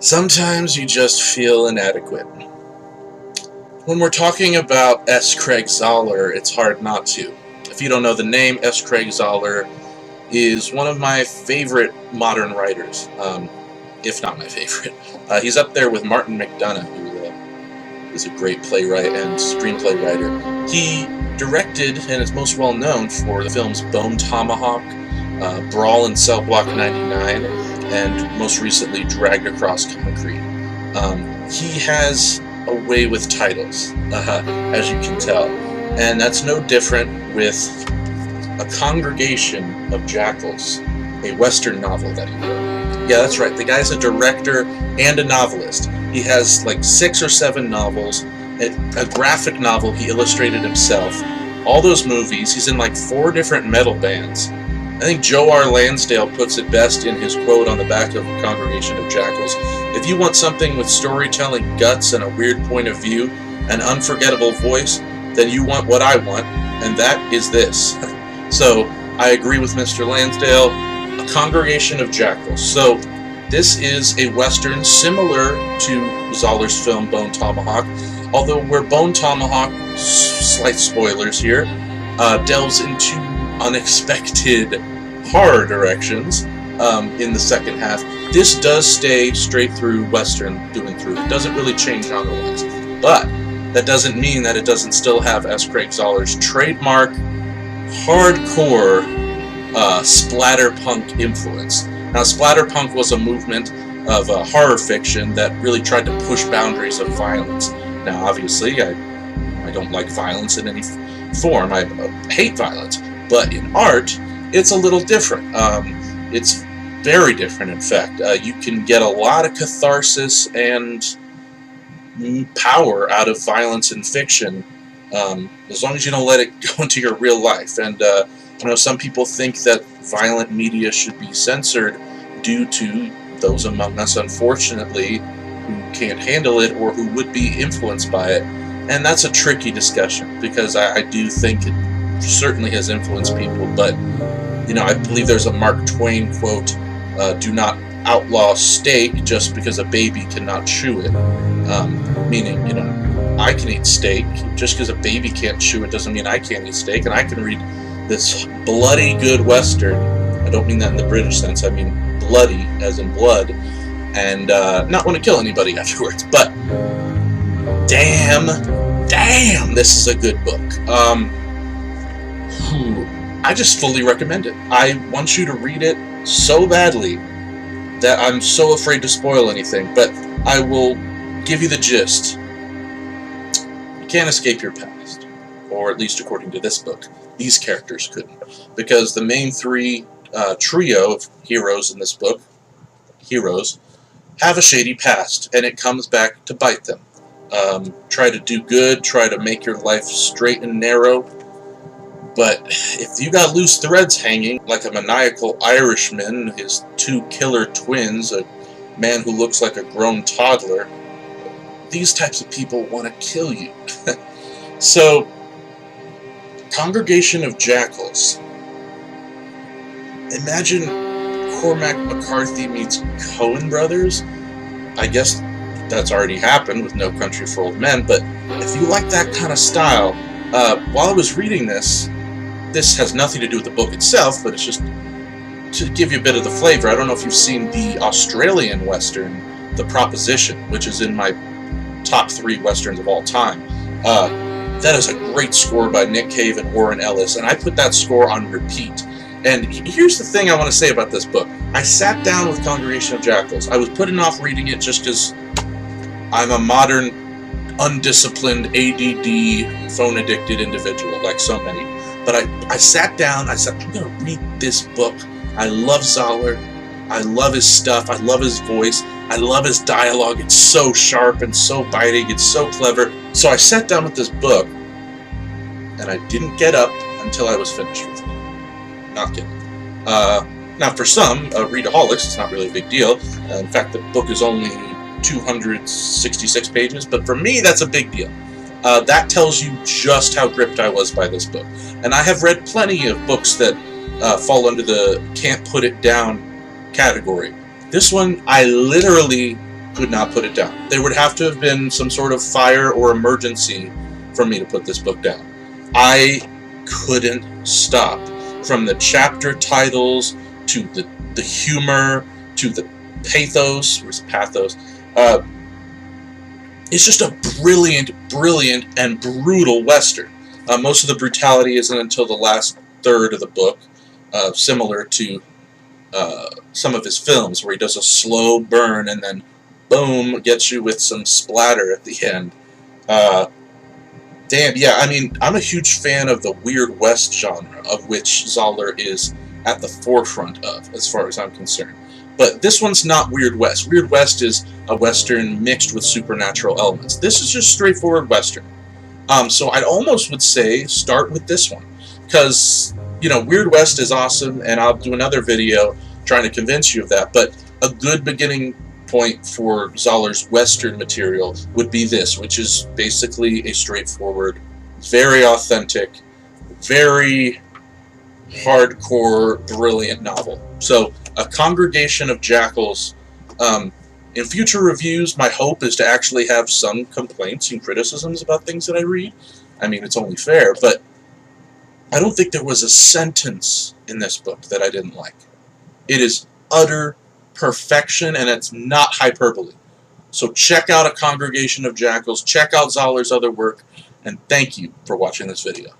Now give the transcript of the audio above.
Sometimes you just feel inadequate. When we're talking about S. Craig Zahler, it's hard not to. If you don't know the name, S. Craig Zahler is one of my favorite modern writers, if not my favorite. He's up there with Martin McDonagh, who is a great playwright and screenplay writer. He directed and is most well known for the films Bone Tomahawk, Brawl in Cell Block 99, and most recently Dragged Across Concrete. He has a way with titles, as you can tell, and that's no different with A Congregation of Jackals, a Western novel that he wrote. Yeah, that's right, the guy's a director and a novelist. He has like 6 or 7 novels, a graphic novel he illustrated himself, all those movies. He's in like 4 different metal bands. I think Joe R. Lansdale puts it best in his quote on the back of Congregation of Jackals. If you want something with storytelling guts and a weird point of view, an unforgettable voice, then you want what I want, and that is this. So, I agree with Mr. Lansdale, A Congregation of Jackals. So, this is a Western similar to Zahler's film Bone Tomahawk, although where Bone Tomahawk, slight spoilers here, delves into unexpected horror directions in the second half. This does stay straight through Western through and through. It doesn't really change genre-wise. But that doesn't mean that it doesn't still have S. Craig Zahler's trademark, hardcore splatterpunk influence. Now, splatterpunk was a movement of horror fiction that really tried to push boundaries of violence. Now, obviously, I don't like violence in any form. I hate violence. But in art, it's a little different. It's very different, in fact. You can get a lot of catharsis and power out of violence in fiction, as long as you don't let it go into your real life. And you know, some people think that violent media should be censored due to those among us, unfortunately, who can't handle it or who would be influenced by it. And that's a tricky discussion, because I do think it certainly has influenced people, but you know, I believe there's a Mark Twain quote, do not outlaw steak just because a baby cannot chew it. Meaning, you know, I can eat steak. Just because a baby can't chew it doesn't mean I can't eat steak, and I can read this bloody good Western. I don't mean that in the British sense, I mean bloody, as in blood, and not want to kill anybody afterwards, but damn, this is a good book. I just fully recommend it. I want you to read it so badly that I'm so afraid to spoil anything, but I will give you the gist. You can't escape your past, or at least according to this book, these characters couldn't, because the main 3 trio of heroes in this book, have a shady past, and it comes back to bite them. Try to do good, try to make your life straight and narrow, but if you got loose threads hanging, like a maniacal Irishman, his 2 killer twins, a man who looks like a grown toddler, these types of people want to kill you. So, Congregation of Jackals. Imagine Cormac McCarthy meets Coen Brothers. I guess that's already happened with No Country for Old Men, but if you like that kind of style, while I was reading this has nothing to do with the book itself, but it's just to give you a bit of the flavor. I don't know if you've seen the Australian Western, The Proposition, which is in my top 3 Westerns of all time. That is a great score by Nick Cave and Warren Ellis, and I put that score on repeat. And here's the thing I want to say about this book. I sat down with Congregation of Jackals. I was putting off reading it just because I'm a modern, undisciplined, ADD, phone-addicted individual, like so many. But I sat down, I said, I'm going to read this book. I love Zahler. I love his stuff. I love his voice. I love his dialogue. It's so sharp and so biting. It's so clever. So I sat down with this book, and I didn't get up until I was finished with it. Not kidding. Now, for some readaholics, it's not really a big deal. In fact, the book is only 266 pages, but for me, that's a big deal. That tells you just how gripped I was by this book. And I have read plenty of books that fall under the can't put it down category. This one, I literally could not put it down. There would have to have been some sort of fire or emergency for me to put this book down. I couldn't stop. From the chapter titles to the humor to the pathos, or pathos. It's just a brilliant, brilliant, and brutal Western. Most of the brutality isn't until the last third of the book, similar to some of his films, where he does a slow burn and then, boom, gets you with some splatter at the end. Damn, yeah, I mean, I'm a huge fan of the Weird West genre, of which Zahler is at the forefront of, as far as I'm concerned. But this one's not Weird West. Weird West is a Western mixed with supernatural elements. This is just straightforward Western. So I'd almost would say start with this one. Because, you know, Weird West is awesome, and I'll do another video trying to convince you of that. But a good beginning point for Zahler's Western material would be this, which is basically a straightforward, very authentic, very hardcore, brilliant novel. So, A Congregation of Jackals. In future reviews, my hope is to actually have some complaints and criticisms about things that I read. I mean, it's only fair, but I don't think there was a sentence in this book that I didn't like. It is utter perfection, and it's not hyperbole. So check out A Congregation of Jackals, check out Zahler's other work, and thank you for watching this video.